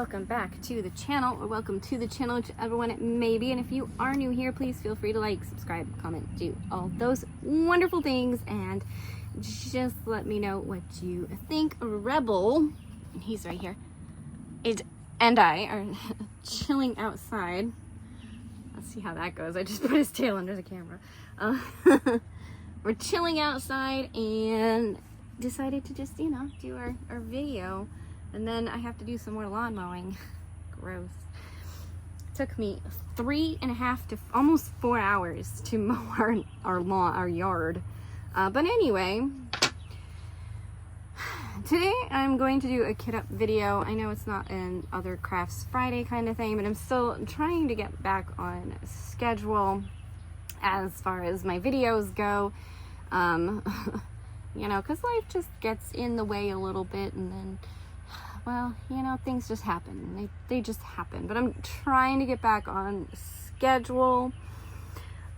welcome back to the channel, or welcome to the channel, whichever one it may be. And if you are new here, please feel free to like, subscribe, comment, do all those wonderful things, and just let me know what you think. Rebel, and he's right here, and I are chilling outside. Let's see how that goes. I just put his tail under the camera. We're chilling outside and decided to just, do our video. And then I have to do some more lawn mowing. Gross. It took me 3.5 to almost 4 hours to mow our yard. But anyway, today I'm going to do a kit up video. I know it's not an Other Crafts Friday kind of thing, but I'm still trying to get back on schedule as far as my videos go. Because life just gets in the way a little bit, and then, well, things just happen. They just happen. But I'm trying to get back on schedule.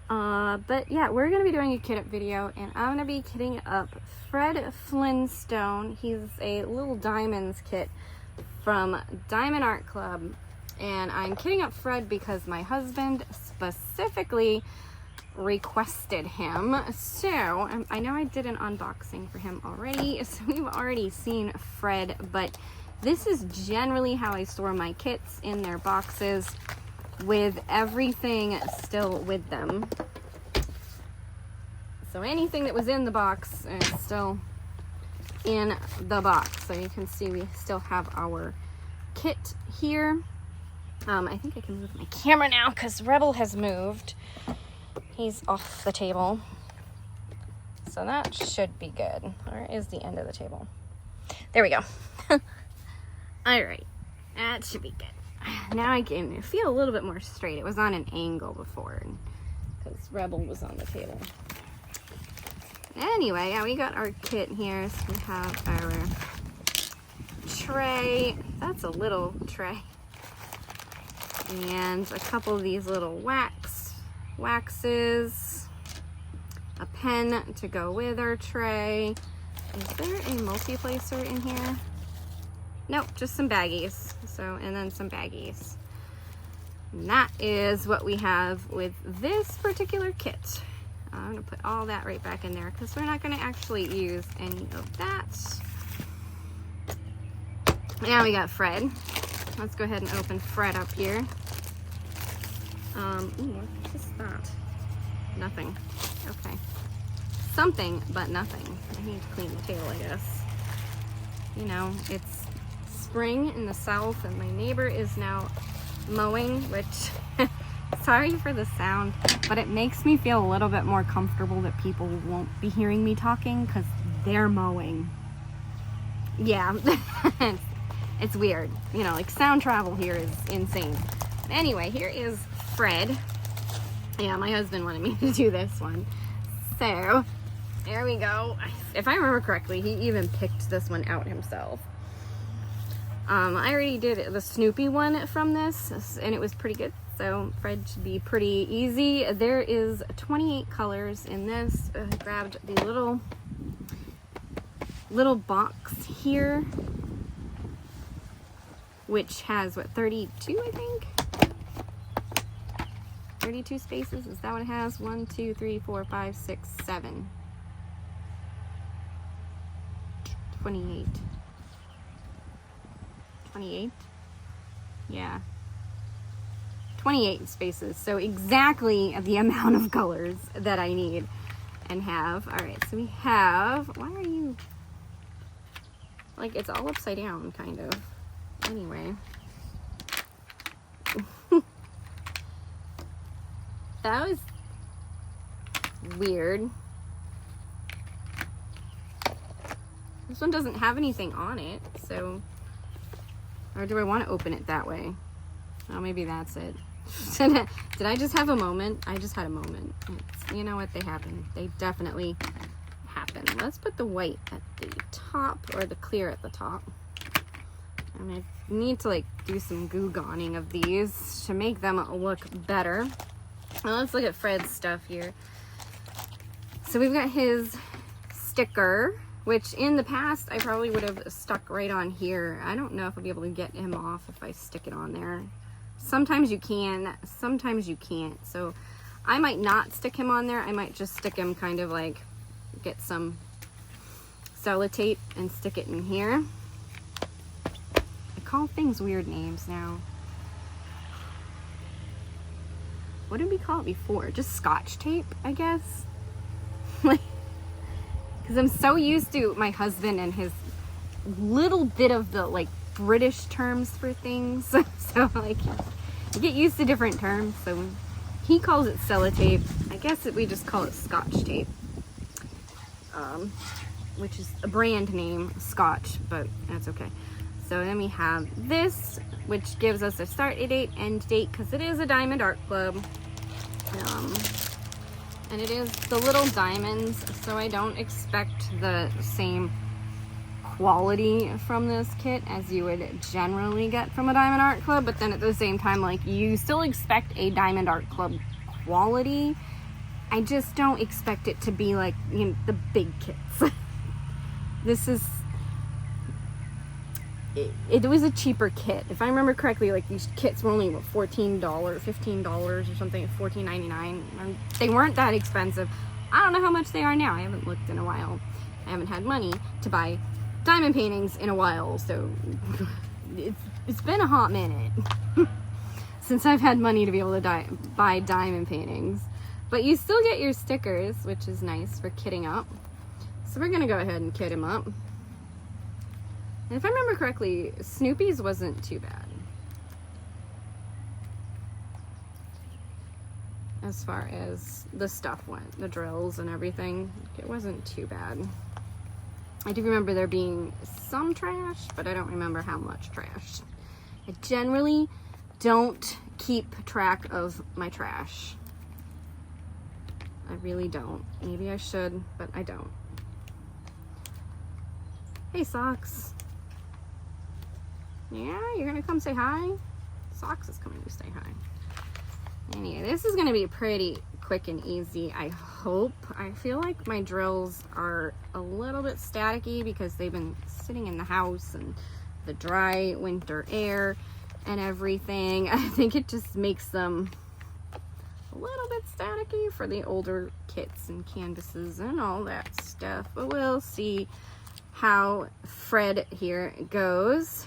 But yeah, we're going to be doing a kit up video, and I'm going to be kitting up Fred Flintstone. He's a little diamonds kit from Diamond Art Club. And I'm kitting up Fred because my husband specifically requested him. So I know I did an unboxing for him already, so we've already seen Fred, but this is generally how I store my kits, in their boxes with everything still with them. So anything that was in the box is still in the box. So you can see we still have our kit here. I think I can move my camera now because Rebel has moved. He's off the table. So that should be good. Where is the end of the table? There we go. Alright. That should be good. Now I can feel a little bit more straight. It was on an angle before because Rebel was on the table. Anyway, yeah, we got our kit here. So we have our tray. That's a little tray. And a couple of these little waxes, a pen to go with our tray. Is there a multi-placer in here? Nope, just some baggies. So, and then some baggies. And that is what we have with this particular kit. I'm gonna put all that right back in there because we're not gonna actually use any of that. Now we got Fred. Let's go ahead and open Fred up here. What is that? Nothing. Okay. Something, but nothing. I need to clean the tail, I guess. It's spring in the south, and my neighbor is now mowing, which, sorry for the sound, but it makes me feel a little bit more comfortable that people won't be hearing me talking because they're mowing. Yeah. It's weird. Like sound travel here is insane. Anyway, here is Fred. Yeah, my husband wanted me to do this one. So, there we go. If I remember correctly, he even picked this one out himself. I already did the Snoopy one from this, and it was pretty good. So, Fred should be pretty easy. There is 28 colors in this. I grabbed the little box here, which has, 32, I think? 32 spaces, is that what it has? 1, 2, 3, 4, 5, 6, 7. 28. 28? Yeah. 28 spaces, so exactly the amount of colors that I need and have. Alright, so we have, why are you, like, it's all upside down, kind of. Anyway. That was weird. This one doesn't have anything on it, so, or do I want to open it that way? Oh, maybe that's it. Did I just have a moment? I just had a moment. You know what? They happen. They definitely happen. Let's put the white at the top, or the clear at the top. And I need to do some goo goning of these to make them look better. Now let's look at Fred's stuff here. So we've got his sticker which in the past I probably would have stuck right on here. I don't know if I'll be able to get him off if I stick it on there. Sometimes you can, sometimes you can't. So I might not stick him on there. I might just stick him kind of like, get some sellotape and stick it in here. I call things weird names now. What did we call it before? Just Scotch tape, I guess. Like, because I'm so used to my husband and his little bit of the like British terms for things. So like, you get used to different terms. So he calls it sellotape. I guess we just call it Scotch tape, which is a brand name, Scotch, but that's okay. So then we have this, which gives us a start date, end date, because it is a diamond art club. And it is the little diamonds, so I don't expect the same quality from this kit as you would generally get from a diamond art club, but then at the same time, like, you still expect a diamond art club quality. I just don't expect it to be like, you know, the big kits. This is, it was a cheaper kit. If I remember correctly, like, these kits were only what, $14, $15 or something, $14.99. They weren't that expensive. I don't know how much they are now. I haven't looked in a while. I haven't had money to buy diamond paintings in a while, so it's been a hot minute since I've had money to be able to buy diamond paintings. But you still get your stickers, which is nice for kitting up. So we're gonna go ahead and kit him up. And if I remember correctly, Snoopy's wasn't too bad as far as the stuff went, the drills and everything. It wasn't too bad. I do remember there being some trash, but I don't remember how much trash. I generally don't keep track of my trash. I really don't. Maybe I should, but I don't. Hey, Socks. Yeah, you're gonna come say hi? Socks is coming to say hi. Anyway, this is gonna be pretty quick and easy, I hope. I feel like my drills are a little bit staticky because they've been sitting in the house and the dry winter air and everything. I think it just makes them a little bit staticky for the older kits and canvases and all that stuff. But we'll see how Fred here goes.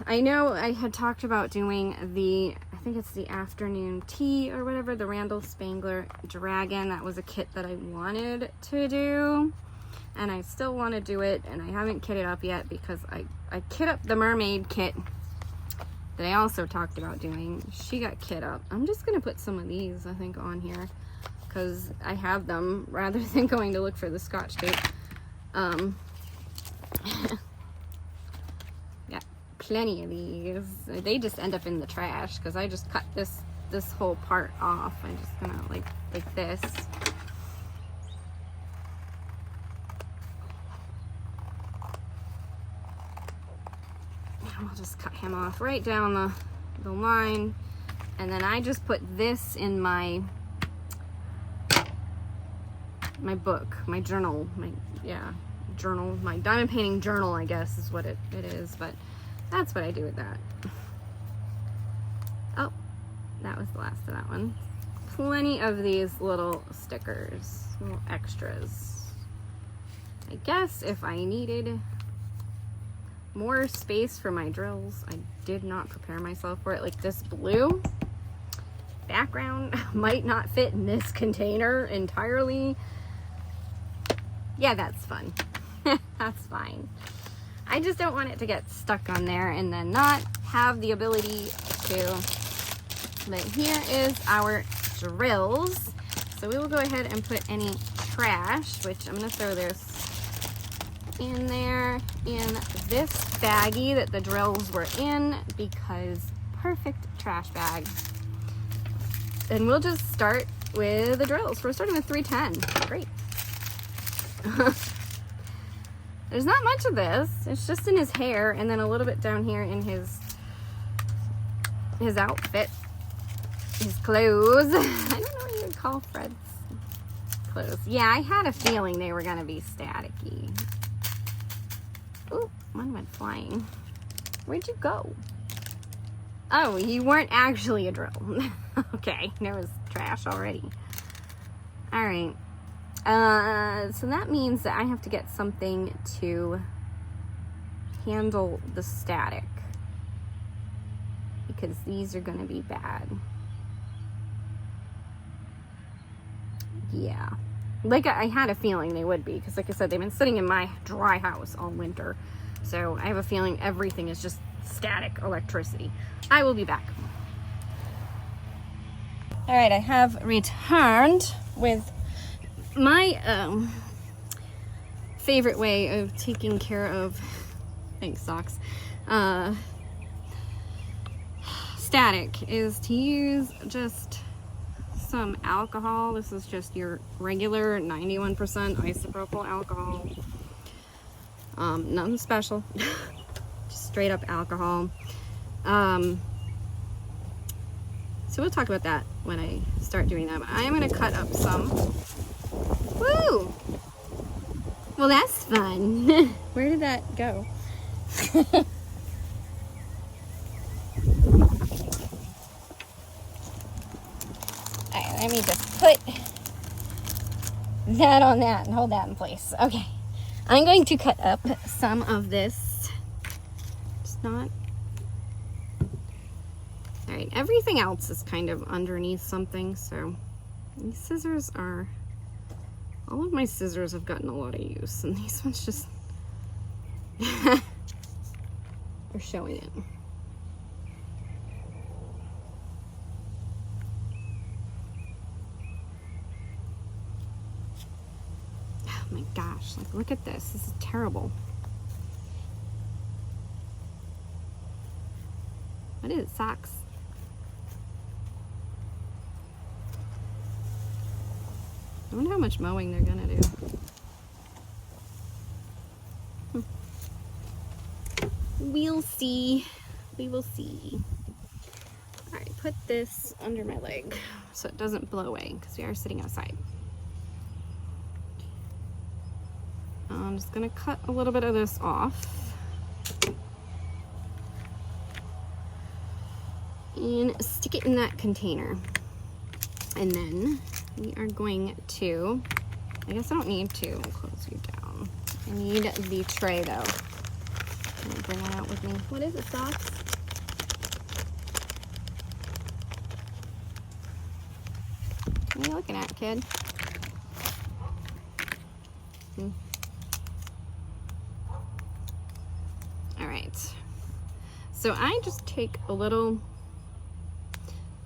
I know I had talked about doing the, I think it's the afternoon tea or whatever, the Randall Spangler Dragon. That was a kit that I wanted to do, and I still want to do it, and I haven't kitted up yet because I kit up the mermaid kit that I also talked about doing. She got kit up. I'm just going to put some of these, I think, on here because I have them rather than going to look for the Scotch tape. Plenty of these. They just end up in the trash because I just cut this whole part off. I'm just gonna like this. And I'll just cut him off right down the line, and then I just put this in my book, my journal, journal, my diamond painting journal, I guess is what it is, but that's what I do with that. Oh, that was the last of that one. Plenty of these little stickers, little extras. I guess if I needed more space for my drills, I did not prepare myself for it. Like this blue background might not fit in this container entirely. Yeah, that's fun. That's fine. I just don't want it to get stuck on there and then not have the ability to. But here is our drills. So we will go ahead and put any trash, which I'm going to throw this in there in this baggie that the drills were in, because perfect trash bag. And we'll just start with the drills. We're starting with 310. Great. There's not much of this. It's just in his hair and then a little bit down here in his outfit, his clothes. I don't know what you would call Fred's close. Yeah, I had a feeling they were gonna be staticky. Ooh, one went flying. Where'd you go? Oh, you weren't actually a drill. Okay, there was trash already. All right. So that means that I have to get something to handle the static, because these are going to be bad. Yeah. Like I had a feeling they would be, because like I said, they've been sitting in my dry house all winter. So I have a feeling everything is just static electricity. I will be back. All right, I have returned with my favorite way of taking care of, thanks socks, static is to use just some alcohol. This is just your regular 91% isopropyl alcohol. Nothing special, just straight up alcohol. So we'll talk about that when I start doing that. But I am going to cut up some. Woo! Well, that's fun. Where did that go? Alright, let me just put that on that and hold that in place. Okay. I'm going to cut up some of this. It's not... Alright, everything else is kind of underneath something, so these scissors are... All of my scissors have gotten a lot of use, and these ones just... are showing it. Oh my gosh, like look at this. This is terrible. What is it? Socks? I wonder how much mowing they're gonna do. We'll see. We will see. Alright, put this under my leg so it doesn't blow away, because we are sitting outside. I'm just gonna cut a little bit of this off. And stick it in that container. And then we are going to, I guess I don't need to close you down. I need the tray though. I'm gonna bring that out with me. What is it, socks? What are you looking at, kid? All right. So I just take a little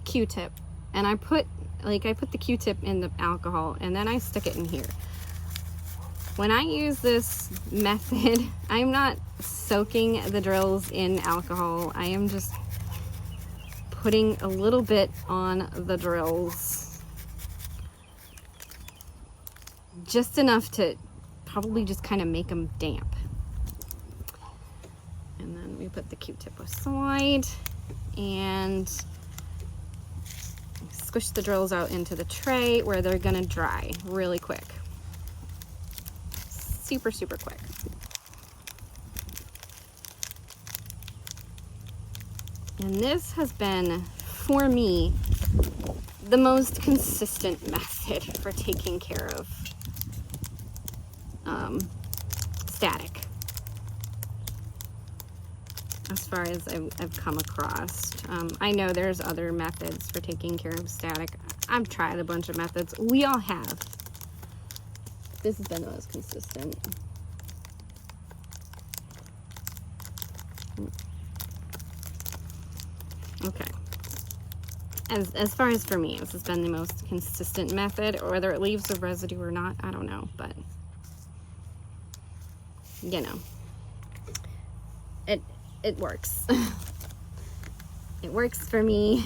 Q-tip and I put the Q-tip in the alcohol and then I stick it in here. When I use this method, I'm not soaking the drills in alcohol. I am just putting a little bit on the drills. Just enough to probably just kind of make them damp. And then we put the Q-tip aside and squish the drills out into the tray where they're gonna dry really quick. Super, super quick. And this has been, for me, the most consistent method for taking care of static, as far as I've come across. I know there's other methods for taking care of static. I've tried a bunch of methods. We all have. This has been the most consistent. Okay. As far as for me, this has been the most consistent method. Whether it leaves a residue or not, I don't know, but you know, it works. It works for me.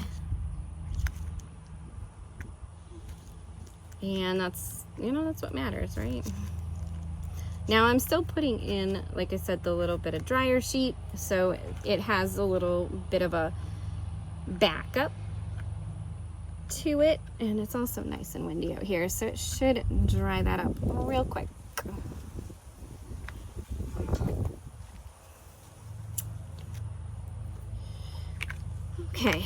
And that's, you know, that's what matters, right? Now I'm still putting in, like I said, the little bit of dryer sheet, so it has a little bit of a backup to it, and it's also nice and windy out here, so it should dry that up real quick. Okay,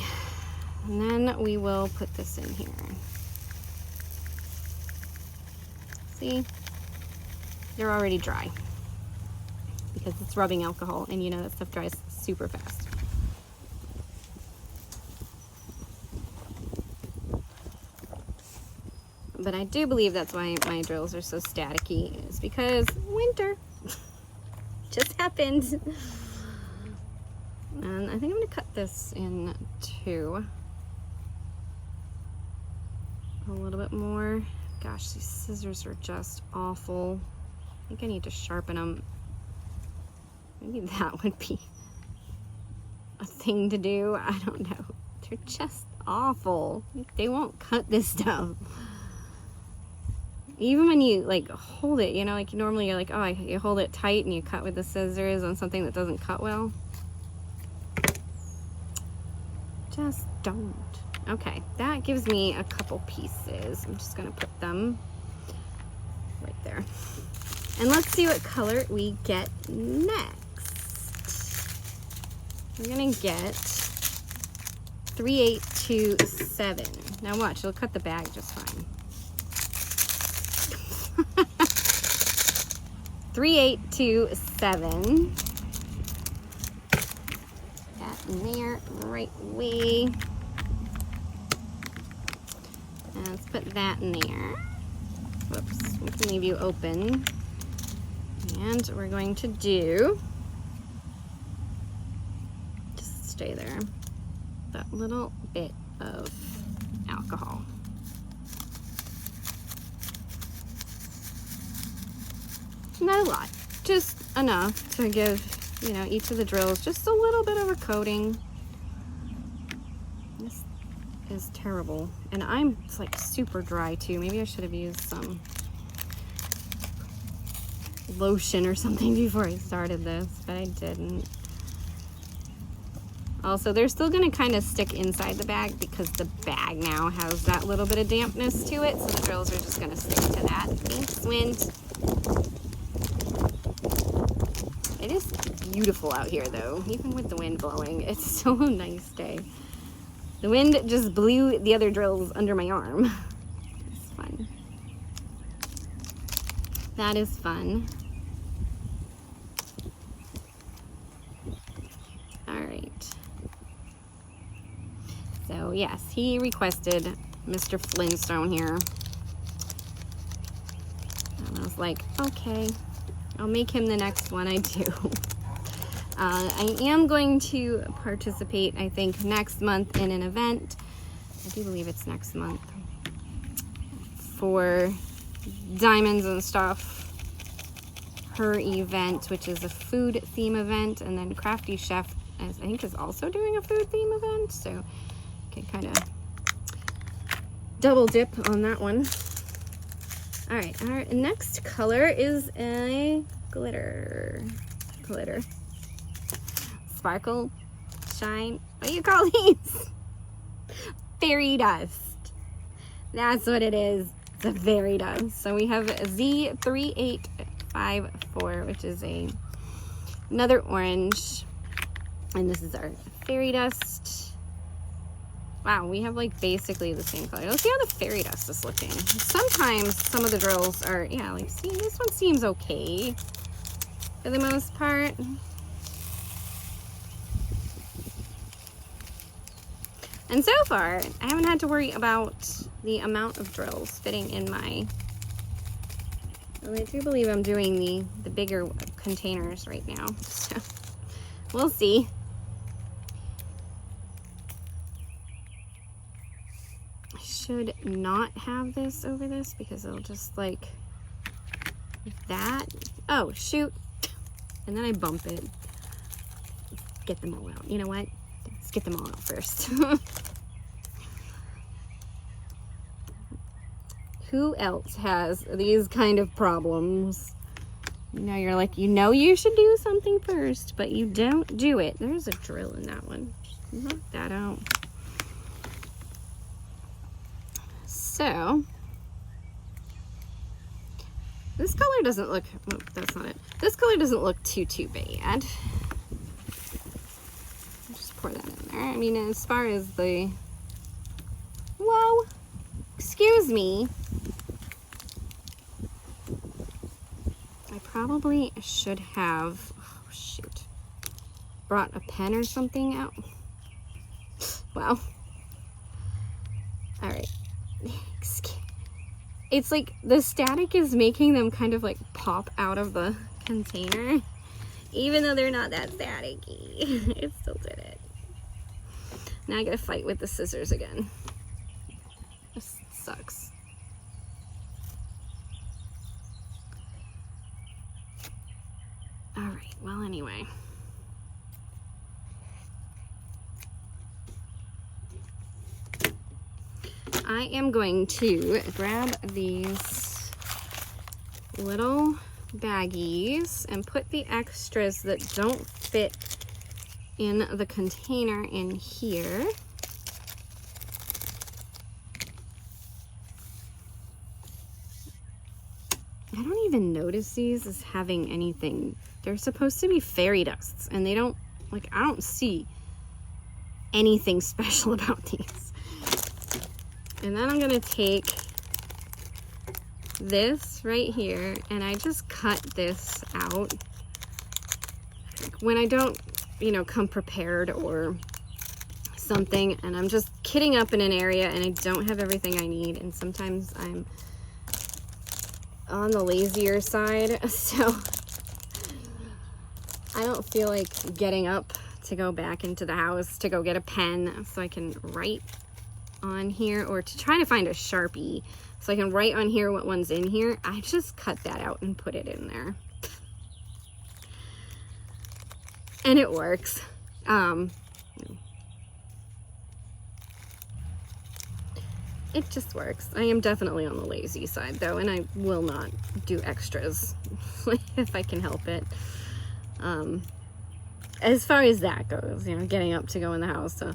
and then we will put this in here. See, they're already dry because it's rubbing alcohol, and you know that stuff dries super fast. But I do believe that's why my drills are so staticky, is because winter just happened. And I think I'm going to cut this in two. A little bit more. Gosh, these scissors are just awful. I think I need to sharpen them. Maybe that would be a thing to do. I don't know. They're just awful. They won't cut this stuff. Even when you like hold it, you know, like normally you're like, oh, you hold it tight and you cut with the scissors on something that doesn't cut well. Just don't. Okay, that gives me a couple pieces. I'm just gonna put them right there. And let's see what color we get next. We're gonna get 3827. Now watch, it'll cut the bag just fine. 3827. That in there, right away. And let's put that in there. Whoops, we can leave you open. And we're going to do, just stay there, that little bit of alcohol. Not a lot, just enough to give, you know, each of the drills just a little bit of a coating. This is terrible. And I'm like super dry too. Maybe I should have used some lotion or something before I started this, but I didn't. Also, they're still gonna kind of stick inside the bag because the bag now has that little bit of dampness to it, so the drills are just gonna stick to that. Thanks, wind. It is beautiful out here though, even with the wind blowing. It's still a nice day. The wind just blew the other drills under my arm. It's fun. That is fun. All right. So yes, he requested Mr. Flintstone here. And I was like, okay, I'll make him the next one I do. I am going to participate, I think, next month in an event. I do believe it's next month. For Diamonds and Stuff, her event, which is a food theme event. And then Crafty Chef, I think, is also doing a food theme event. So you can kind of double dip on that one. All right, our next color is a glitter. Sparkle, shine, what do you call these? Fairy dust. That's what it is. It's a fairy dust. So we have Z3854, which is another orange. And this is our fairy dust. Wow, we have like basically the same color. Let's see how the fairy dust is looking. Sometimes some of the drills are, yeah, like, see, this one seems okay for the most part. And so far, I haven't had to worry about the amount of drills fitting in my, well, I do believe I'm doing the bigger containers right now. So we'll see. I should not have this over this because it'll just like that. Oh, shoot. And then I bump it. Get them all out. You know what? Let's get them all out first. Who else has these kind of problems? You know, you're like, you know you should do something first, but you don't do it. There's a drill in that one. Just knock that out. So this color doesn't look, oh, that's not it. This color doesn't look too bad. Just pour that in there. I mean, as far as the, whoa, excuse me. I probably should have, oh shoot, brought a pen or something out. Wow. All right. It's like the static is making them kind of like pop out of the container, even though they're not that staticky. It still did it. Now I gotta fight with the scissors again. This sucks. All right, well, anyway. I am going to grab these little baggies and put the extras that don't fit in the container in here. I don't even notice these as having anything. They're supposed to be fairy dusts, and they don't, like, I don't see anything special about these. And then I'm gonna take this right here and I just cut this out. When I don't, you know, come prepared or something, and I'm just kitting up in an area and I don't have everything I need, and sometimes I'm on the lazier side, so I don't feel like getting up to go back into the house to go get a pen so I can write on here, or to try to find a Sharpie so I can write on here what one's in here. I just cut that out and put it in there, and it works. It just works. I am definitely on the lazy side though, and I will not do extras if I can help it. As far as that goes, you know, getting up to go in the house, so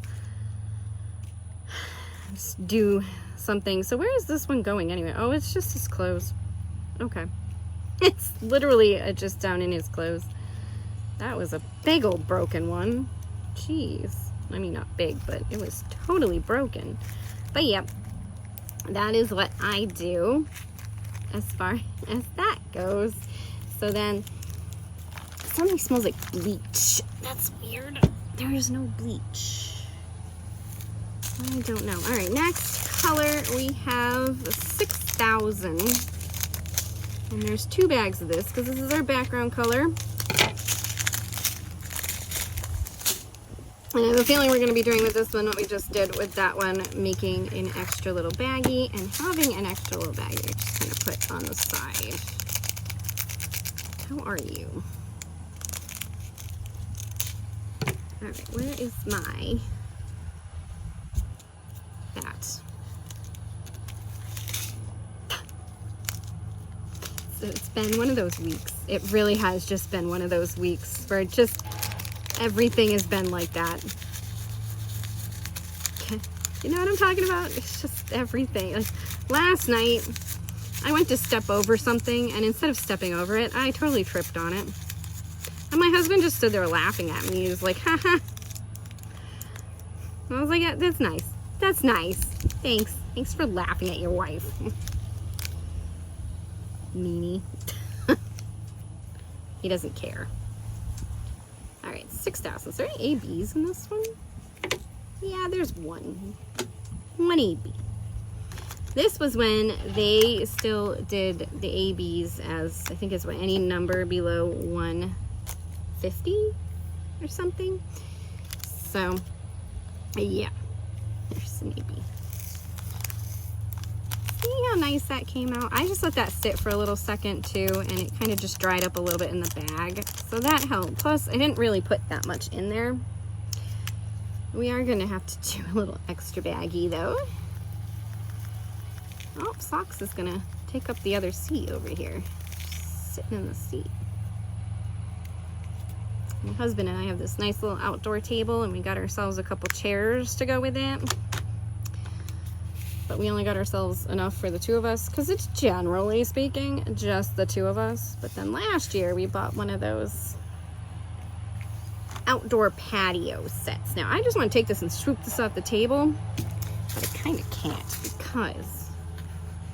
just do something. So where is this one going anyway? Oh, it's just his clothes. Okay. It's literally just down in his clothes. That was a big old broken one. Jeez. I mean, not big, but it was totally broken. But yeah, that is what I do as far as that goes. So then, something smells like bleach. That's weird. There is no bleach. I don't know. All right, next color we have 6,000. And there's 2 bags of this because this is our background color. And I have a feeling we're going to be doing with this one what we just did with that one, making an extra little baggie and having an extra little baggie. Just kind of put on the side. How are you? All right, where is my that? So it's been one of those weeks. It really has just been one of those weeks where just everything has been like that. Okay. You know what I'm talking about? It's just everything. Like last night, I went to step over something, and instead of stepping over it, I totally tripped on it. And my husband just stood there laughing at me. He was like, haha. I was like, yeah, that's nice. That's nice. Thanks. Thanks for laughing at your wife. Meanie. He doesn't care. All right, 6,000. Is there any ABs in this one? Yeah, there's one. One AB. This was when they still did the ABs as, I think it's any number below 150 or something. So, yeah. There's an AB. See how nice that came out? I just let that sit for a little second too, and it kind of just dried up a little bit in the bag. So that helped. Plus, I didn't really put that much in there. We are going to have to do a little extra baggie though. Oh, Socks is going to take up the other seat over here. Just sitting in the seat. My husband and I have this nice little outdoor table, and we got ourselves a couple chairs to go with it. but we only got ourselves enough for the 2 of us because it's generally speaking just the 2 of us. But then last year we bought one of those outdoor patio sets. Now I just want to take this and swoop this off the table, but I kind of can't because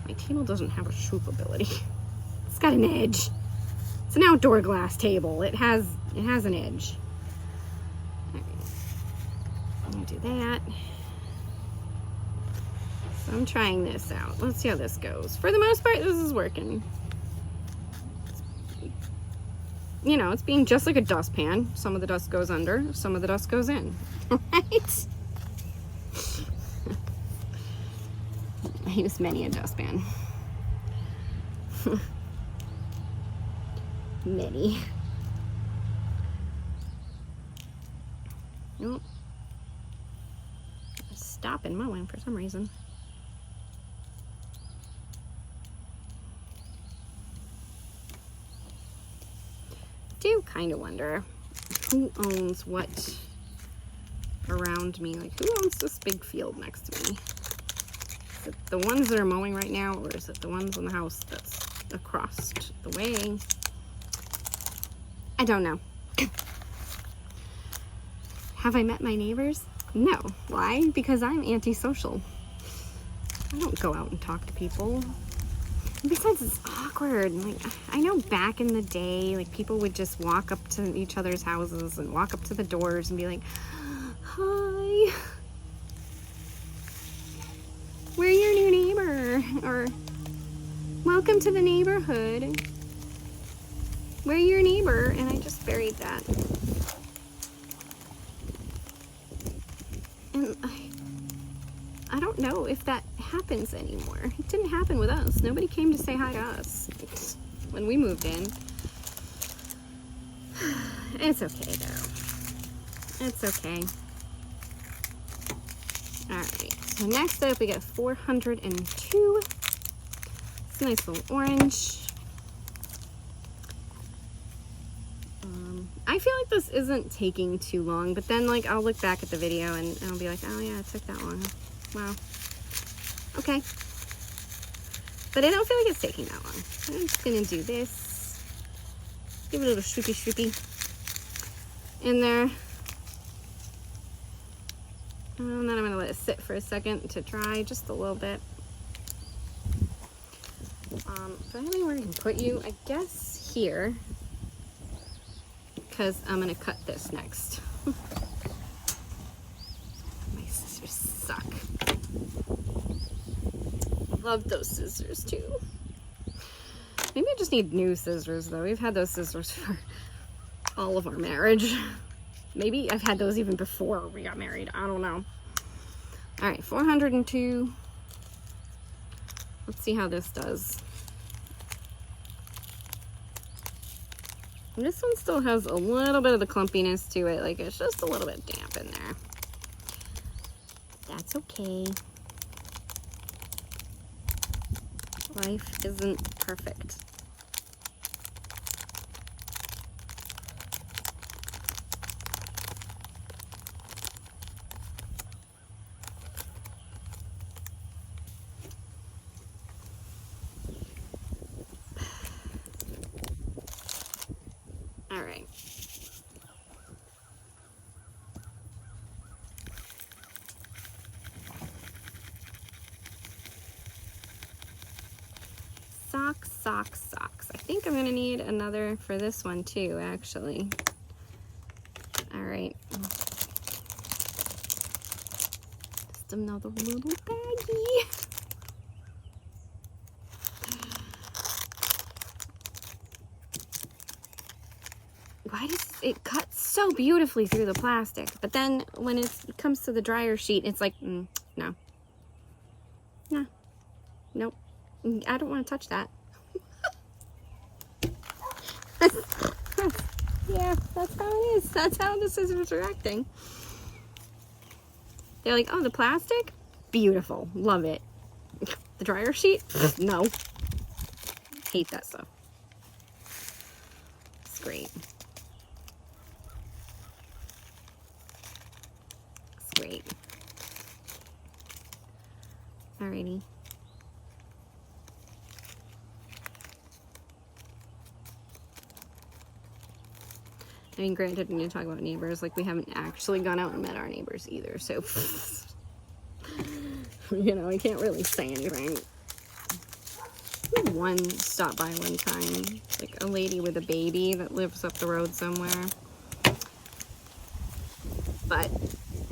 my table doesn't have a swoop ability. It's got an edge. It's an outdoor glass table. It has an edge. All right. I'm gonna do that. So I'm trying this out. Let's see how this goes. For the most part, this is working. You know, it's being just like a dustpan. Some of the dust goes under, some of the dust goes in. Right? I use many a dustpan. Many. Nope. Stopping mowing for some reason. Do kind of wonder who owns what around me. Like, who owns this big field next to me? Is it the ones that are mowing right now, or is it the ones in the house that's across the way? I don't know. Have I met my neighbors? No. Why? Because I'm antisocial. I don't go out and talk to people. Besides, it's awkward. Like, I know back in the day, like, people would just walk up to each other's houses and walk up to the doors and be like, "Hi, we're your new neighbor," or "Welcome to the neighborhood. We're your neighbor," and I just buried that. And I don't know if that happens anymore. It didn't happen with us. Nobody came to say hi to us when we moved in. It's okay though. It's okay. Alright, so next up we got 402. It's a nice little orange. I feel like this isn't taking too long, but then like I'll look back at the video and I'll be like, oh yeah, it took that long. Wow. Okay. But I don't feel like it's taking that long. I'm just gonna do this. Give it a little swoopy swoopy in there. And then I'm gonna let it sit for a second to dry just a little bit. So I don't know where I can put you. I guess here, because I'm gonna cut this next. My scissors suck. Love those scissors too. Maybe I just need new scissors though. We've had those scissors for all of our marriage. Maybe I've had those even before we got married. I don't know. All right, 402. Let's see how this does. And this one still has a little bit of the clumpiness to it. Like, it's just a little bit damp in there. That's okay. Life isn't perfect. All right. Socks, socks, socks. I think I'm gonna need another for this one too, actually. All right. Just another little baggie. Why does it cut so beautifully through the plastic? But then when it comes to the dryer sheet, it's like, no. No. Nope. I don't want to touch that. Yeah, that's how it is. That's how the scissors are acting. They're like, oh, the plastic? Beautiful. Love it. The dryer sheet? No. Hate that stuff. It's great. It's great. Alrighty. I mean, granted, we need to talk about neighbors. Like, we haven't actually gone out and met our neighbors either, so, you know, I can't really say anything. One stopped by one time, like a lady with a baby that lives up the road somewhere. But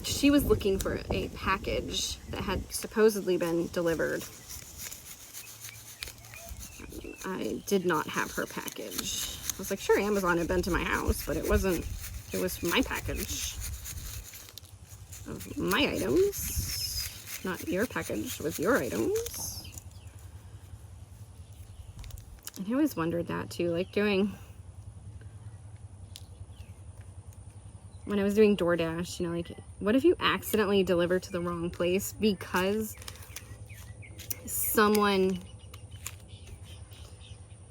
she was looking for a package that had supposedly been delivered. I did not have her package. I was like, sure, Amazon had been to my house, but it wasn't, it was my package of my items, not your package with your items. And I always wondered that too, like when I was doing DoorDash, you know, like, what if you accidentally deliver to the wrong place because someone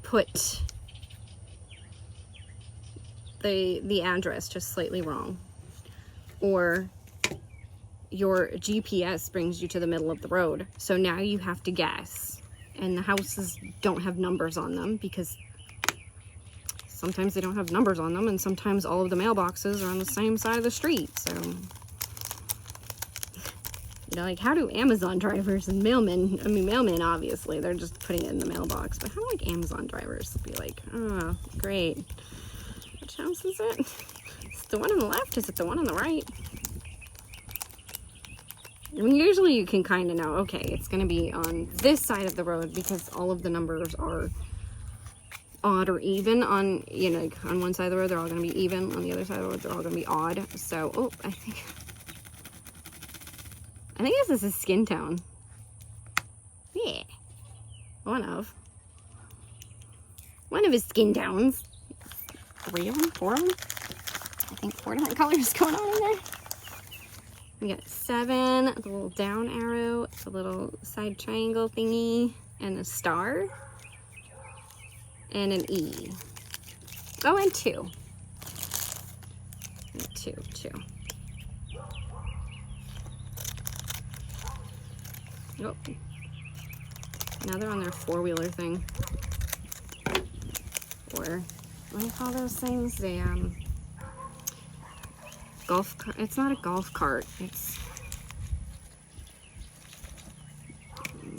put the address just slightly wrong, or your GPS brings you to the middle of the road, so now you have to guess, and the houses don't have numbers on them because sometimes they don't have numbers on them, and sometimes all of the mailboxes are on the same side of the street. So, you know, like, how do Amazon drivers and mailmen, I mean, mailmen, obviously, they're just putting it in the mailbox, but how do, like, Amazon drivers be like, oh, great. Which house is it? Is it the one on the left? Is it the one on the right? I mean, usually you can kind of know, okay, it's going to be on this side of the road because all of the numbers are odd or even on, you know, like on one side of the road, they're all going to be even. On the other side of the road, they're all going to be odd. So, oh, I think this is skin tone. Yeah. One of his skin tones. 3 of them? 4 of them? I think 4 different colors going on in there. We got 7, the little down arrow, the little side triangle thingy, and a star, and an E. Oh, and 2. And 2. Oh. Now they're on their 4-wheeler thing. Or, what do you call those things? They, golf cart. It's not a golf cart. It's,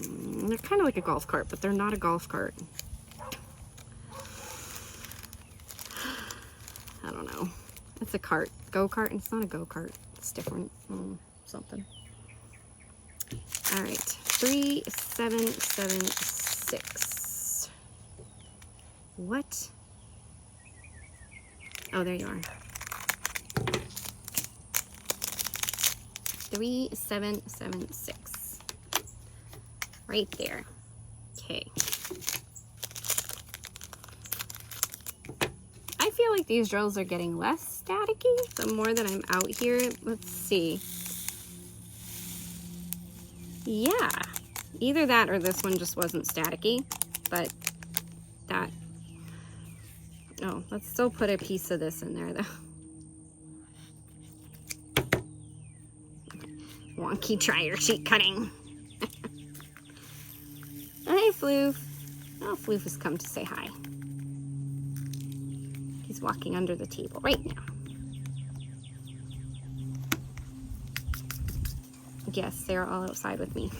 they're kind of like a golf cart, but they're not a golf cart. I don't know. It's a cart. Go-kart. It's not a go-kart. It's different. Something. All right. 3776. What? Oh, there you are. 3776. Right there. Okay. I feel like these drills are getting less staticky the more that I'm out here. Let's see. Yeah. Either that or this one just wasn't staticky, but that... Oh, let's still put a piece of this in there though. Wonky dryer sheet cutting. Hey, Floof. Oh, Floof has come to say hi. He's walking under the table right now. Yes, they're all outside with me.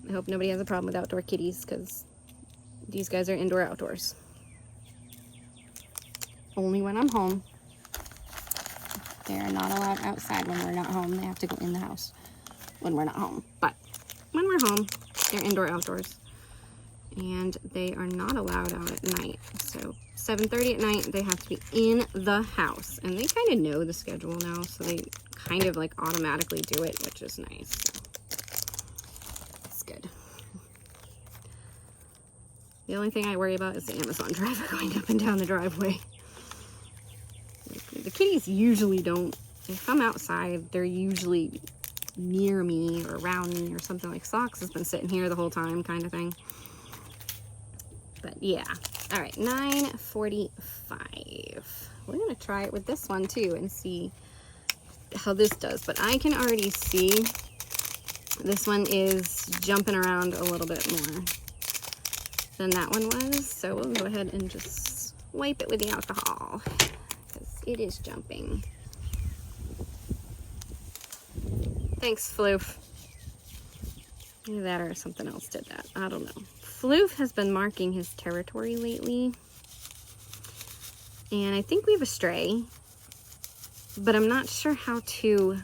I hope nobody has a problem with outdoor kitties, because these guys are indoor outdoors. Only when I'm home. They are not allowed outside when we're not home. They have to go in the house when we're not home. But when we're home, they're indoor outdoors. And they are not allowed out at night. So 7:30 at night, they have to be in the house. And they kind of know the schedule now, so they kind of like automatically do it, which is nice. So it's good. The only thing I worry about is the Amazon driver going up and down the driveway. The kitties usually don't, if I'm outside, they're usually near me or around me or something. Like Socks has been sitting here the whole time, kind of thing. But yeah. All right, 9:45. We're gonna try it with this one too and see how this does. But I can already see This one is jumping around a little bit more than that one was, so we'll go ahead and just wipe it with the alcohol because it is jumping. Thanks, Floof. Either that or something else did that. I don't know. Floof has been marking his territory lately, and I think we have a stray, but I'm not sure how to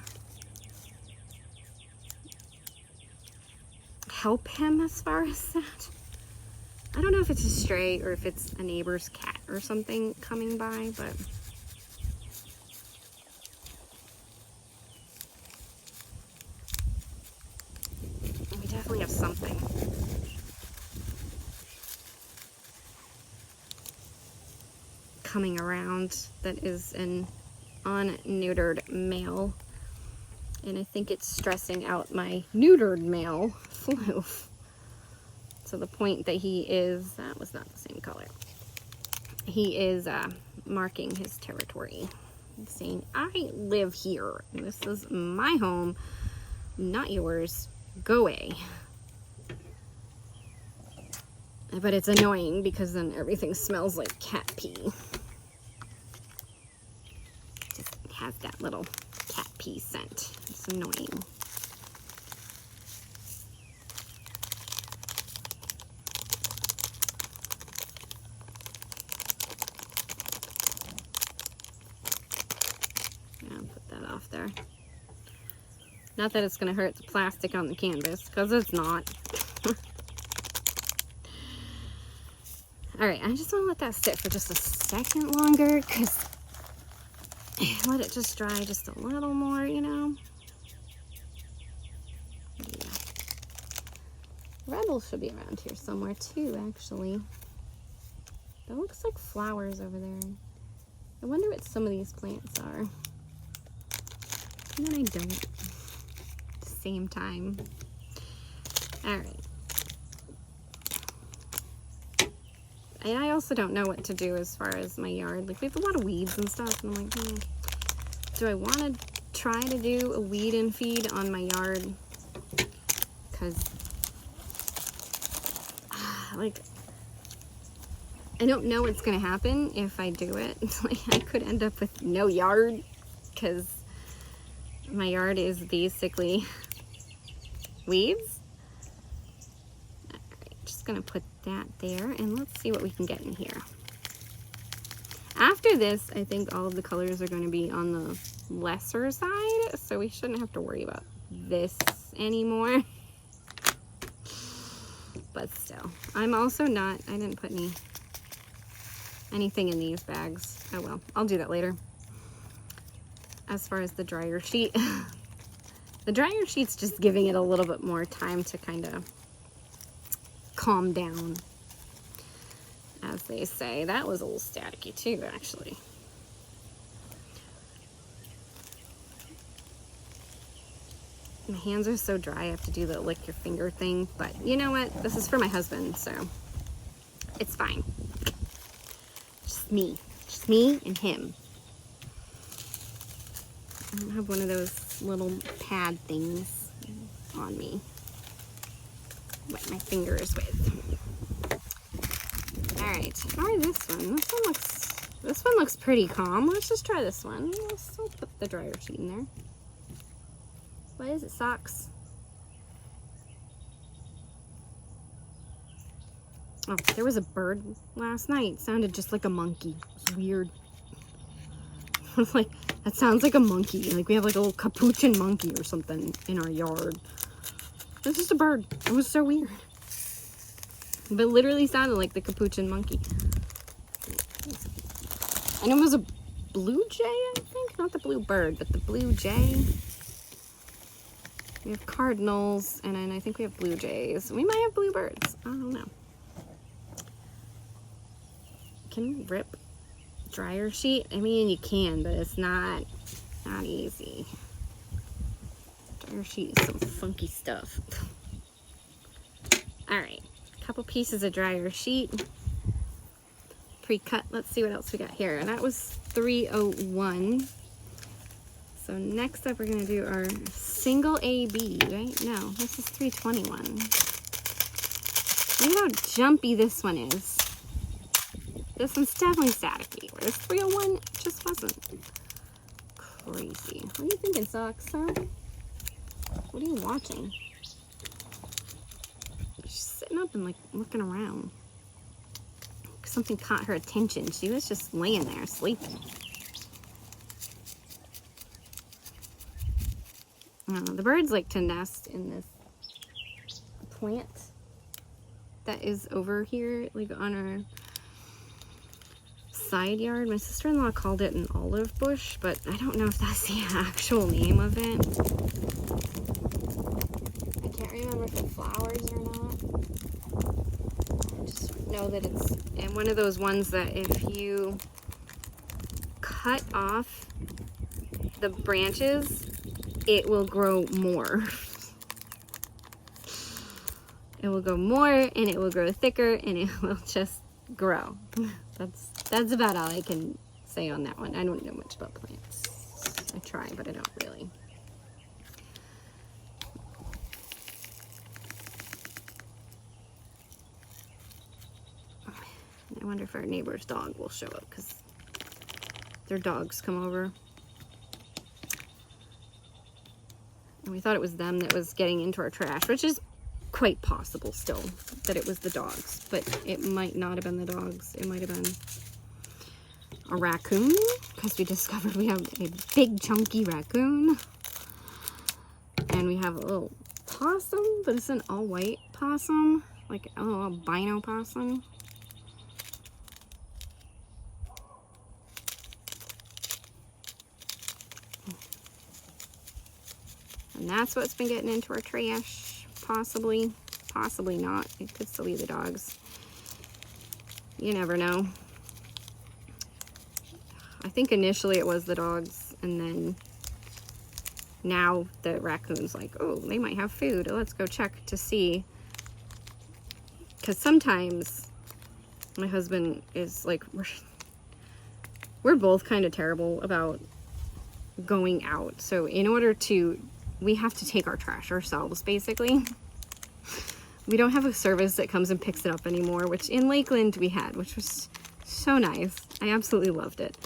help him as far as that. I don't know if it's a stray or if it's a neighbor's cat or something coming by, but we definitely have something. Coming around that is an unneutered male. And I think it's stressing out my neutered male, Floof. To the point that he is, that was not the same color. He is marking his territory. Saying, I live here. This is my home, not yours. Go away. But it's annoying because then everything smells like cat pee. Just has that little cat pee scent. It's annoying. Yeah, put that off there. Not that it's going to hurt the plastic on the canvas, because it's not. Alright, I just want to let that sit for just a second longer, because let it just dry just a little more, you know? Yeah. Rebel should be around here somewhere too, actually. That looks like flowers over there. I wonder what some of these plants are. And then I don't. At the same time. Alright. And I also don't know what to do as far as my yard. Like, we have a lot of weeds and stuff, and I'm like, do I want to try to do a weed and feed on my yard? Because, like, I don't know what's going to happen if I do it. Like, I could end up with no yard, because my yard is basically weeds. Alright, just going to put that there, and let's see what we can get in here. After this, I think all of the colors are going to be on the lesser side, so we shouldn't have to worry about this anymore. But still, I'm also not, I didn't put anything in these bags. Oh well, I'll do that later. As far as the dryer sheet, the dryer sheet's just giving it a little bit more time to kind of calm down, as they say. That was a little staticky too, actually. My hands are so dry, I have to do the lick your finger thing, but you know what? This is for my husband, so it's fine. Just me and him. I don't have one of those little pad things on me. Wet my fingers with. Alright, try this one. This one looks pretty calm. Let's just try this one. Let's put the dryer sheet in there. What is it? Socks? Oh, there was a bird last night. It sounded just like a monkey. It was weird. I was like, that sounds like a monkey. Like we have like a little capuchin monkey or something in our yard. It's just a bird. It was so weird. But it literally sounded like the capuchin monkey. And it was a blue jay, I think? Not the blue bird, but the blue jay. We have cardinals, and then I think we have blue jays. We might have bluebirds. I don't know. Can you rip dryer sheet? I mean, you can, but it's not easy. Dryer sheet is some funky stuff. Alright, a couple pieces of dryer sheet. Pre-cut. Let's see what else we got here. And that was 301. So next up, we're gonna do our single AB, right? No, this is 321. Look how jumpy this one is. This one's definitely staticky, whereas 301 just wasn't. Crazy. What are you thinking, Socks, huh? What are you watching? She's sitting up and like looking around. Something caught her attention. She was just laying there sleeping. The birds like to nest in this plant that is over here, like on our side yard. My sister-in-law called it an olive bush, but I don't know if that's the actual name of it. I can't remember if it flowers or not. I just know that it's one of those ones that if you cut off the branches, it will grow more. It will grow more, and it will grow thicker, and it will just grow. That's about all I can say on that one. I don't know much about plants. I try, but I don't really. I wonder if our neighbor's dog will show up, because their dogs come over. And we thought it was them that was getting into our trash, which is quite possible still, that it was the dogs. But it might not have been the dogs. It might have been a raccoon, because we discovered we have a big chunky raccoon. And we have a little possum, but it's an all-white possum, like a little albino possum. And that's what's been getting into our trash. Possibly. Possibly not. It could still be the dogs. You never know. I think initially it was the dogs, and then now the raccoon's like, oh, they might have food. Let's go check to see. Because sometimes my husband is like, we're both kind of terrible about going out. So in order to, we have to take our trash ourselves, basically. We don't have a service that comes and picks it up anymore, which in Lakeland we had, which was so nice. I absolutely loved it.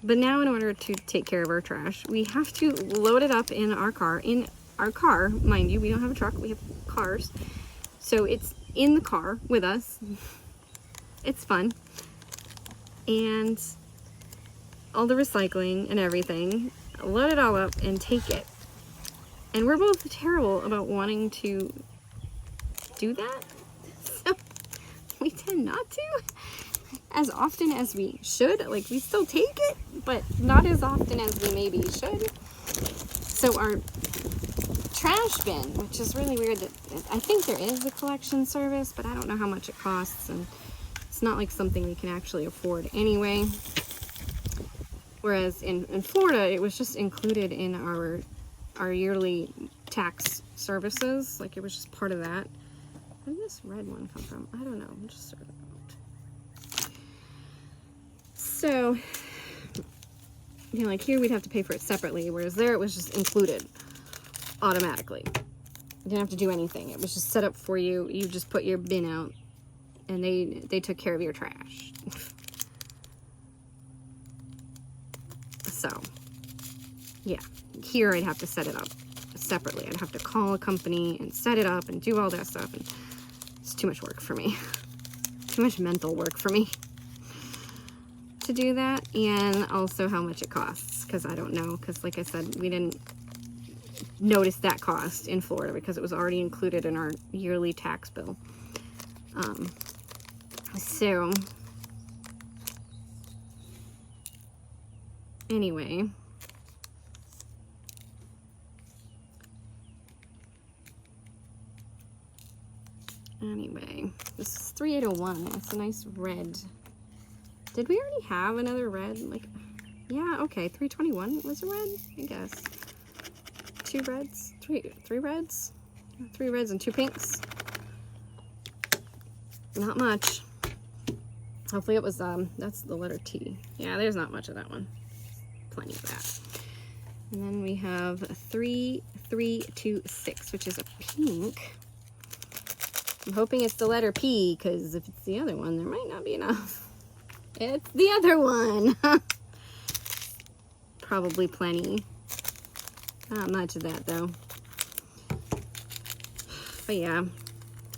But now in order to take care of our trash, we have to load it up in our car. In our car, mind you, we don't have a truck, we have cars. So it's in the car with us. It's fun. And all the recycling and everything, load it all up and take it. And we're both terrible about wanting to do that. So we tend not to as often as we should. Like, we still take it, but not as often as we maybe should. So our trash bin, which is really weird, that I think there is a collection service, but I don't know how much it costs, and it's not like something we can actually afford anyway. Whereas in Florida, it was just included in our yearly tax services. Like, it was just part of that. Where did this red one come from? I don't know. I'm just sort of out. So, you know, like here we'd have to pay for it separately, whereas there it was just included automatically. You didn't have to do anything. It was just set up for you. You just put your bin out, and they took care of your trash. So, yeah. Here I'd have to set it up separately. I'd have to call a company and set it up and do all that stuff, and it's too much work for me. Too much mental work for me to do that, and also how much it costs, because I don't know, because like I said, we didn't notice that cost in Florida because it was already included in our yearly tax bill. So anyway, this is 3801. It's a nice red. Did we already have another red? Like, yeah, okay, 321 was a red, I guess. Two reds, three reds, 3 reds and 2 pinks. Not much. Hopefully it was, that's the letter T. Yeah, there's not much of that one. Plenty of that. And then we have 3326, which is a pink. I'm hoping it's the letter P, because if it's the other one, there might not be enough. It's the other one. Probably plenty. Not much of that, though. But yeah,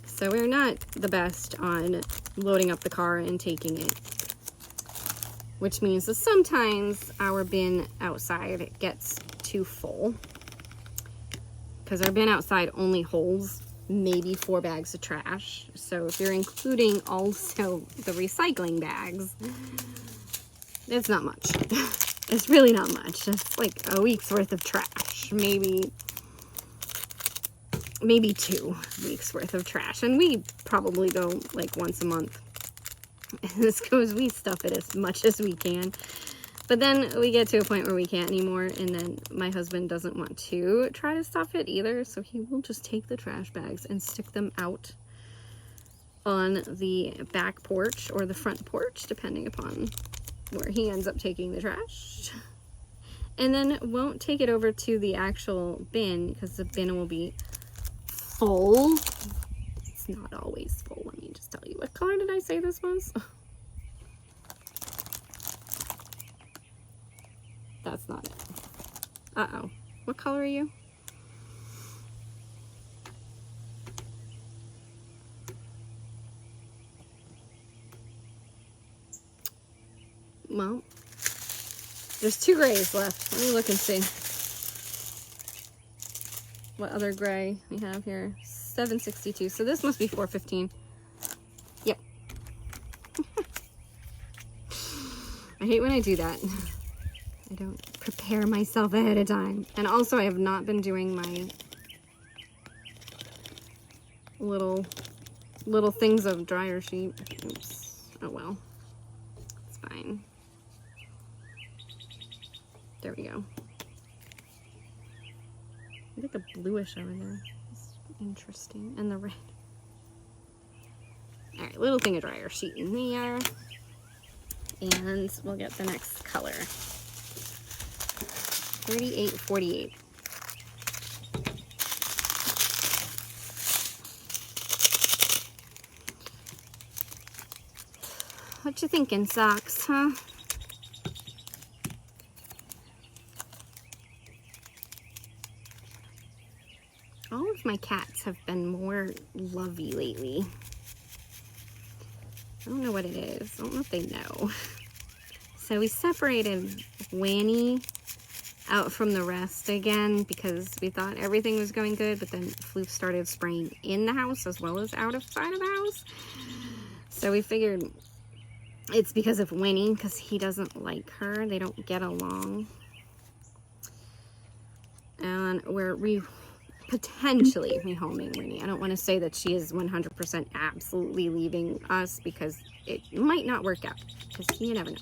so we're not the best on loading up the car and taking it, which means that sometimes our bin outside gets too full, because our bin outside only holds maybe 4 bags of trash. So if you're including also the recycling bags, it's not much. It's really not much. It's like a week's worth of trash, maybe 2 weeks worth of trash. And we probably go like once a month. And this goes, we stuff it as much as we can. But then we get to a point where we can't anymore, and then my husband doesn't want to try to stuff it either, so he will just take the trash bags and stick them out on the back porch or the front porch, depending upon where he ends up taking the trash. And then won't take it over to the actual bin, because the bin will be full. It's not always full, let me just tell you. What color did I say this was? That's not it. Uh-oh. What color are you? Well, there's 2 grays left. Let me look and see what other gray we have here. 762. So this must be 415. Yep. I hate when I do that. I don't prepare myself ahead of time. And also I have not been doing my little things of dryer sheet. Oops. Oh well. It's fine. There we go. I think the bluish over there is interesting. And the red. Alright, little thing of dryer sheet in there. And we'll get the next color. 3848. What you thinking, socks, huh? All of my cats have been more lovey lately. I don't know what it is. I don't know if they know. So we separated Winnie out from the rest again because we thought everything was going good, but then Floof started spraying in the house as well as outside of the house. So we figured it's because of Winnie, because he doesn't like her. They don't get along. And we're potentially rehoming Winnie. I don't want to say that she is 100% absolutely leaving us, because it might not work out, because you never know.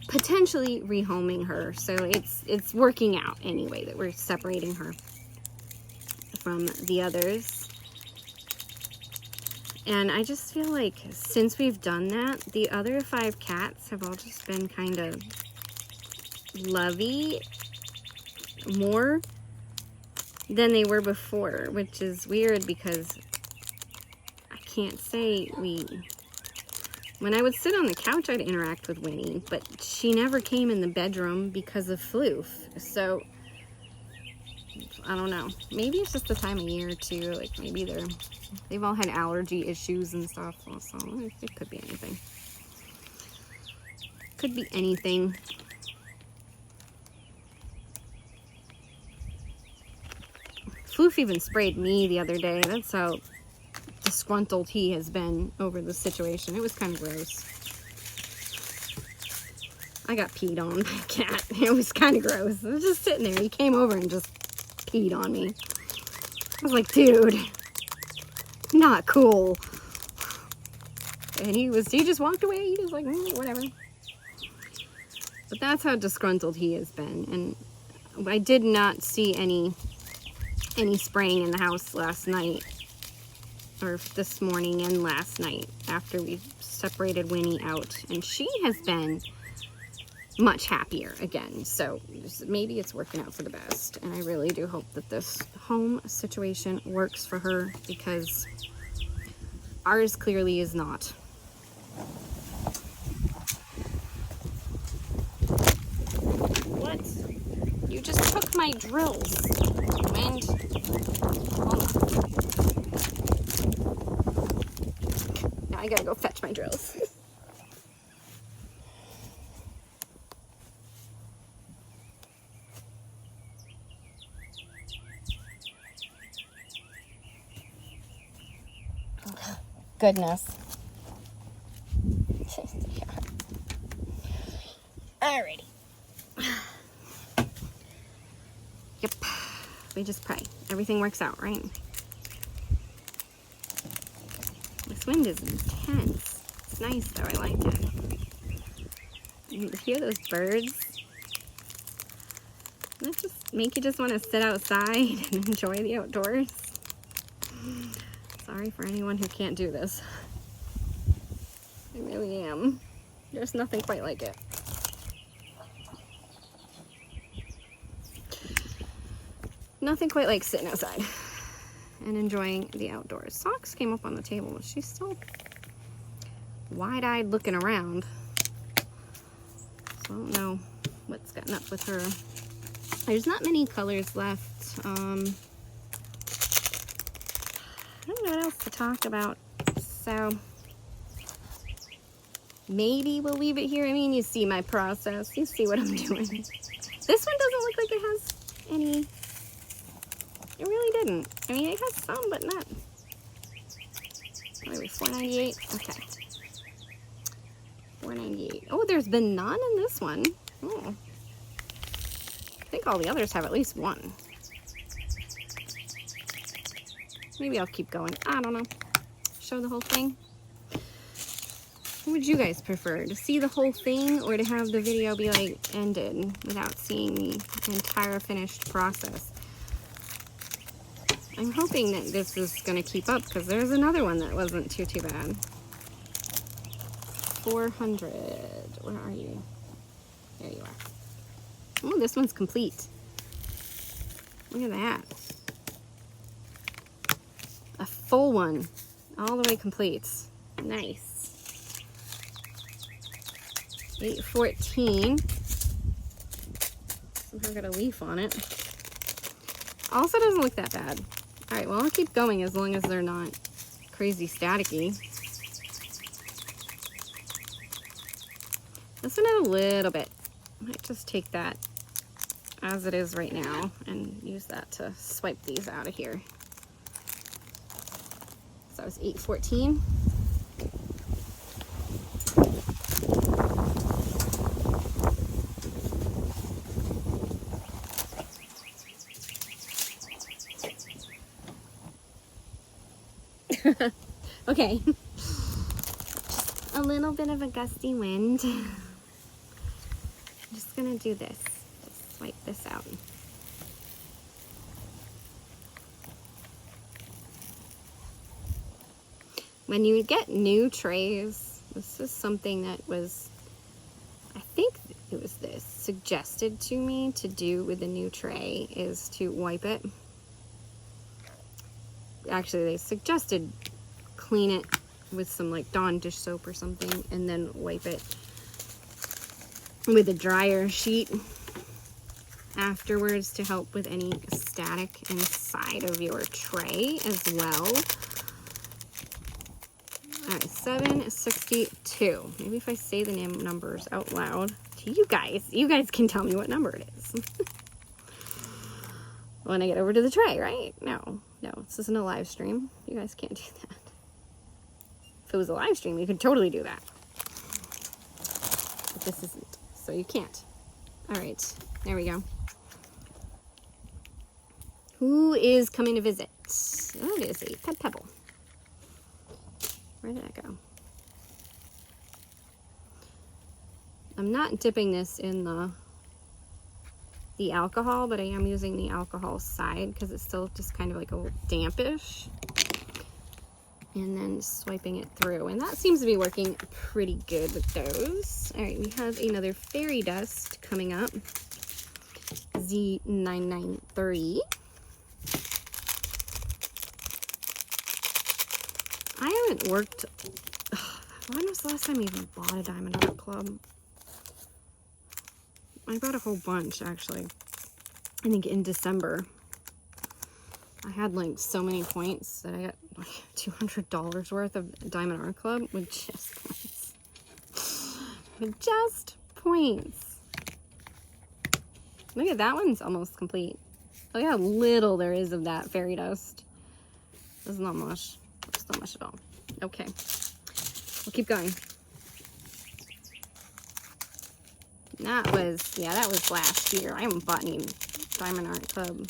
Potentially rehoming her, so it's working out anyway that we're separating her from the others. And I just feel like since we've done that, the other 5 cats have all just been kind of lovey more than they were before, which is weird because I can't say when I would sit on the couch, I'd interact with Winnie, but she never came in the bedroom because of Floof. So, I don't know. Maybe it's just the time of year, too. Like, maybe they've all had allergy issues and stuff. So, it could be anything. Could be anything. Floof even sprayed me the other day. That's how disgruntled he has been over the situation. It was kind of gross. I got peed on by a cat. It was kind of gross. I was just sitting there. He came over and just peed on me. I was like, dude, not cool. And he just walked away. He was like, whatever. But that's how disgruntled he has been. And I did not see any spraying in the house last night, or this morning and last night after we separated Winnie out. And she has been much happier again. So maybe it's working out for the best. And I really do hope that this home situation works for her, because ours clearly is not. What? You just took my drills. And hold on. Now I gotta go fetch my drills. Goodness. Alrighty. Yep. We just pray. Everything works out, right? This wind is intense. It's nice though, I like it. You hear those birds? Doesn't that just make you just want to sit outside and enjoy the outdoors? Sorry for anyone who can't do this. I really am. There's nothing quite like it. Nothing quite like sitting outside and enjoying the outdoors. Socks came up on the table, but she's still wide-eyed looking around. So I don't know what's gotten up with her. There's not many colors left. I don't know what else to talk about, so maybe we'll leave it here. I mean, you see my process. You see what I'm doing. This one doesn't look like it has any. It really didn't. I mean, it has some, but not. What are we, $4.98? Okay. $4.98. Oh, there's been none in this one. Oh. I think all the others have at least one. Maybe I'll keep going. I don't know. Show the whole thing. What would you guys prefer? To see the whole thing, or to have the video be like ended without seeing the entire finished process? I'm hoping that this is going to keep up, because there's another one that wasn't too bad. 400. Where are you? There you are. Oh, this one's complete. Look at that. A full one. All the way complete. Nice. 814. Somehow got a leaf on it. Also doesn't look that bad. Alright, well, I'll keep going as long as they're not crazy staticky. This one a little bit. I might just take that as it is right now and use that to swipe these out of here. So that was 814. Okay, a little bit of a gusty wind. I'm just gonna do this. Just swipe this out. When you get new trays, this is something that was, I think it was this, suggested to me to do with the new tray, is to wipe it. Actually, they suggested clean it with some like Dawn dish soap or something, and then wipe it with a dryer sheet afterwards to help with any static inside of your tray as well. Alright, 762. Maybe if I say the numbers out loud to you guys can tell me what number it is. When I get over to the tray, right? No, this isn't a live stream. You guys can't do that. If it was a live stream, you could totally do that. But this isn't, so you can't. All right, there we go. Who is coming to visit? Oh, it is a pet pebble. Where did that go? I'm not dipping this in the alcohol, but I am using the alcohol side because it's still just kind of like a little dampish. and then swiping it through. And that seems to be working pretty good with those. All right, we have another fairy dust coming up. Z993. I haven't worked... When was the last time I even bought a Diamond Art Club? I bought a whole bunch, actually. I think in December. I had like so many points that I got like $200 worth of Diamond Art Club with just points. With just points. Look at that one's almost complete. Look how little there is of that fairy dust. There's not much. There's not much at all. Okay. We'll keep going. That was last year. I haven't bought any Diamond Art Club.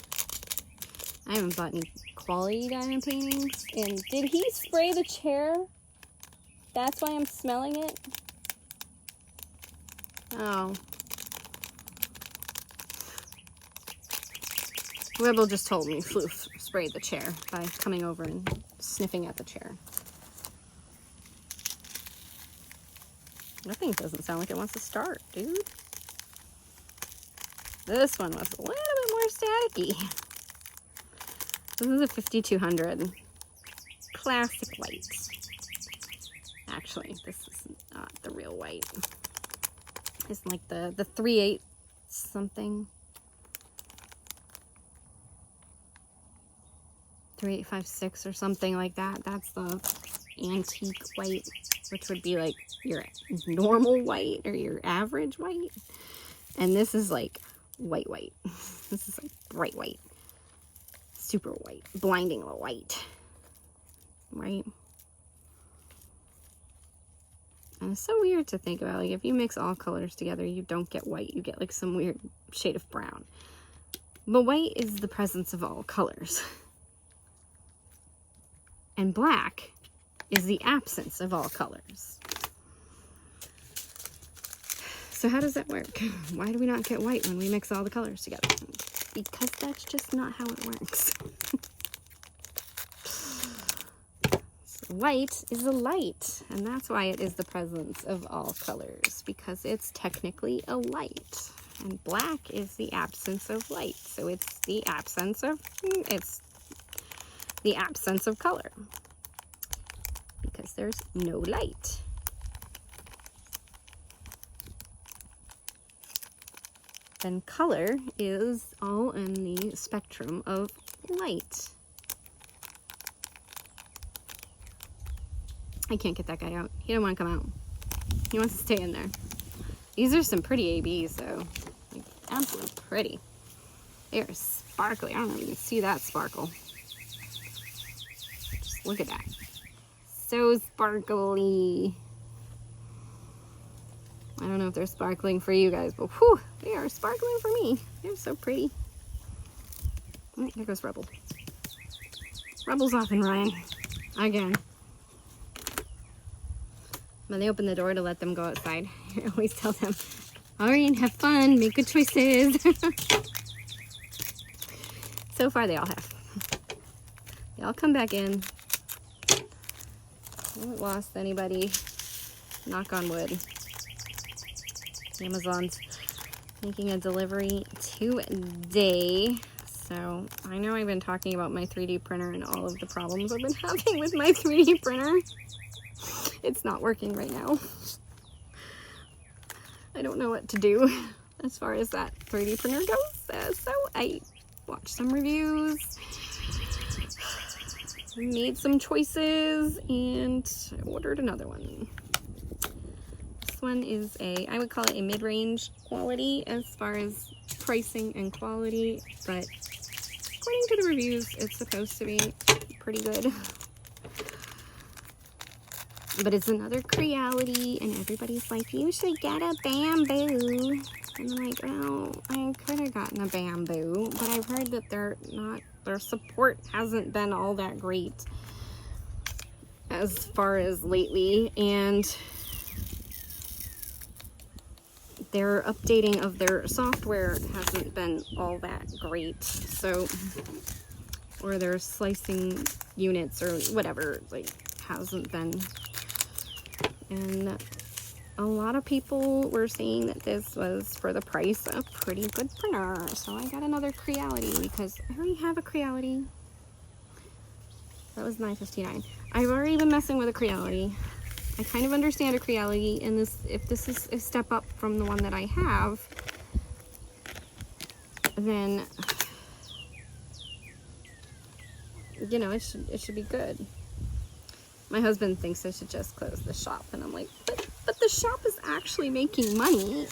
I haven't bought any quality diamond paintings. And did he spray the chair? That's why I'm smelling it? Oh. Rebel just told me Floof sprayed the chair by coming over and sniffing at the chair. That thing doesn't sound like it wants to start, dude. This one was a little bit more staticky. This is a 5200 classic white. Actually, this is not the real white. It's like the 3/8 something. 3856 or something like that. That's the antique white, which would be like your normal white or your average white. And this is like white. This is like bright white. Super white. Blinding white. Right? And it's so weird to think about. Like, if you mix all colors together, you don't get white. You get like some weird shade of brown. But white is the presence of all colors. And black is the absence of all colors. So how does that work? Why do we not get white when we mix all the colors together? Because that's just not how it works. So white is a light, and that's why it is the presence of all colors, because it's technically a light. And black is the absence of light, so it's the absence of color, because there's no light. Then color is all in the spectrum of light. I can't get that guy out. He don't want to come out. He wants to stay in there. These are some pretty ABs, though. Like, absolutely pretty. They're sparkly. I don't know if you can see that sparkle. Just look at that. So sparkly. I don't know if they're sparkling for you guys, but whew, they are sparkling for me. They're so pretty. Oh, there goes Rebel. Rebel's off and running. Again. When they open the door to let them go outside, I always tell them, all right, have fun, make good choices. So far, they all have. They all come back in. I haven't lost anybody. Knock on wood. Amazon's making a delivery today. So I know I've been talking about my 3D printer and all of the problems I've been having with my 3D printer. It's not working right now. I don't know what to do as far as that 3D printer goes. So I watched some reviews, made some choices, and ordered another one. This one is I would call it a mid-range quality as far as pricing and quality, but according to the reviews, it's supposed to be pretty good. But it's another Creality, and everybody's like, you should get a bamboo. And I'm like, oh, I could have gotten a bamboo, but I've heard that their support hasn't been all that great as far as lately, and their updating of their software hasn't been all that great. So, or their slicing units or whatever, like, hasn't been. And a lot of people were saying that this was, for the price, a pretty good printer. So I got another Creality because I already have a Creality. That was $9.59. I've already been messing with a Creality. I kind of understand a Creality, and this, if this is a step up from the one that I have, then, you know, it should be good. My husband thinks I should just close the shop, and I'm like, but the shop is actually making money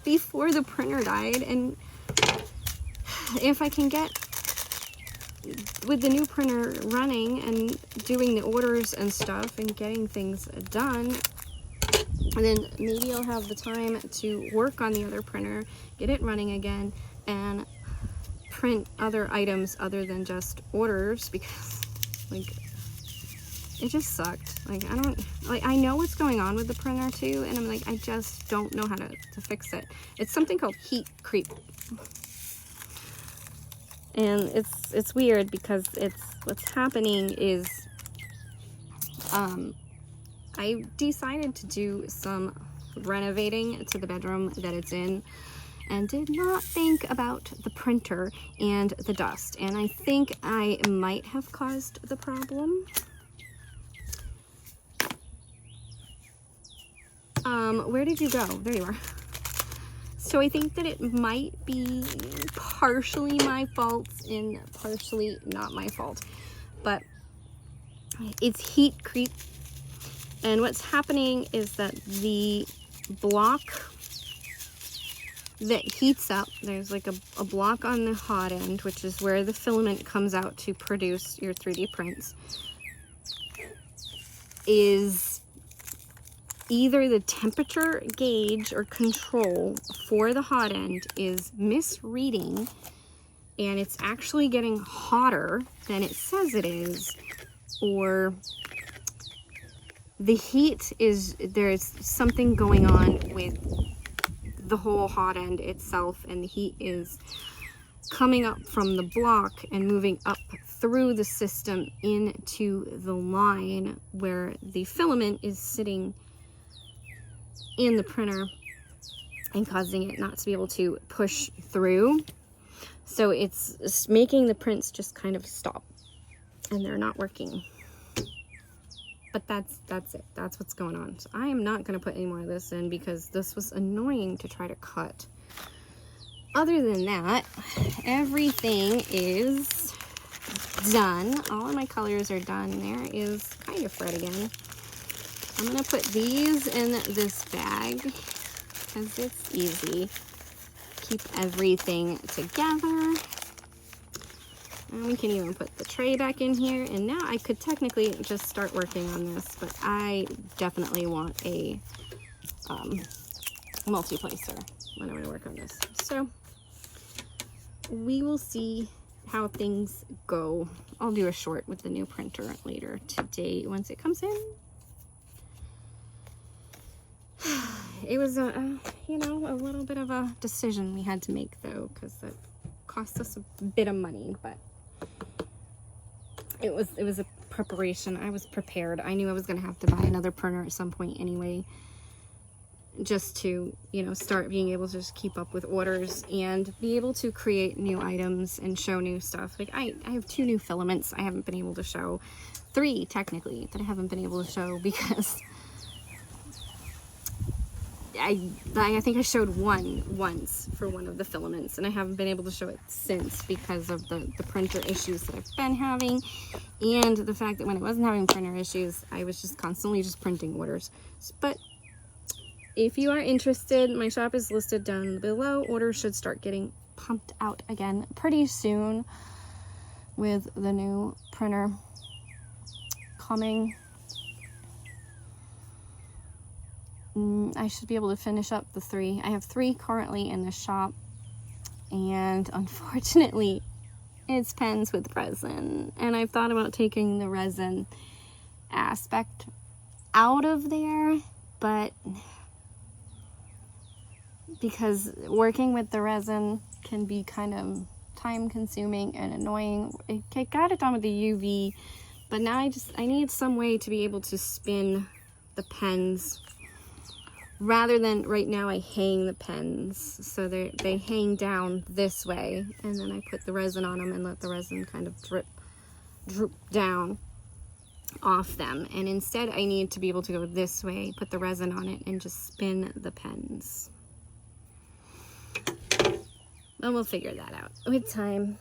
before the printer died, and if I can get with the new printer running and doing the orders and stuff and getting things done, then maybe I'll have the time to work on the other printer, get it running again, and print other items other than just orders, because like it just sucked. Like I know what's going on with the printer too, and I'm like, I just don't know how to fix it. It's something called heat creep. And it's weird because what's happening is I decided to do some renovating to the bedroom that it's in, and did not think about the printer and the dust, and I think I might have caused the problem. Where did you go? There you are. So I think that it might be partially my fault and partially not my fault, but it's heat creep. And what's happening is that the block that heats up, there's like a block on the hot end, which is where the filament comes out to produce your 3D prints, is either the temperature gauge or control for the hot end is misreading, and it's actually getting hotter than it says it is, or the heat is, there's something going on with the whole hot end itself, and the heat is coming up from the block and moving up through the system into the line where the filament is sitting in the printer and causing it not to be able to push through. So it's making the prints just kind of stop, and they're not working. But that's it. That's what's going on. So I am not going to put any more of this in because this was annoying to try to cut. Other than that, everything is done. All of my colors are done. There is kind of Fred again. I'm going to put these in this bag because it's easy. Keep everything together. And we can even put the tray back in here. And now I could technically just start working on this, but I definitely want a multi-placer when I'm going to work on this. So we will see how things go. I'll do a short with the new printer later today once it comes in. It was you know, a little bit of a decision we had to make though, because it cost us a bit of money, but it was a preparation. I was prepared. I knew I was going to have to buy another printer at some point anyway, just to, you know, start being able to just keep up with orders and be able to create new items and show new stuff. Like I have 2 new filaments I haven't been able to show, 3 technically that I haven't been able to show because I think I showed one once for one of the filaments, and I haven't been able to show it since because of the printer issues that I've been having, and the fact that when I wasn't having printer issues, I was just constantly just printing orders. But if you are interested, my shop is listed down below. Orders should start getting pumped out again pretty soon with the new printer coming. I should be able to finish up the 3. I have 3 currently in the shop, and unfortunately it's pens with resin, and I've thought about taking the resin aspect out of there, but because working with the resin can be kind of time consuming and annoying. I got it done with the UV, But now I need some way to be able to spin the pens rather than right now I hang the pens. So they hang down this way, and then I put the resin on them and let the resin kind of droop down off them. And instead I need to be able to go this way, put the resin on it, and just spin the pens. But we'll figure that out with time.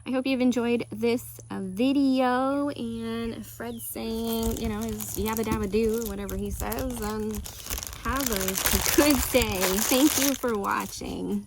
I hope you've enjoyed this video, and Fred saying, you know, his yabba dabba do, whatever he says, and have a good day. Thank you for watching.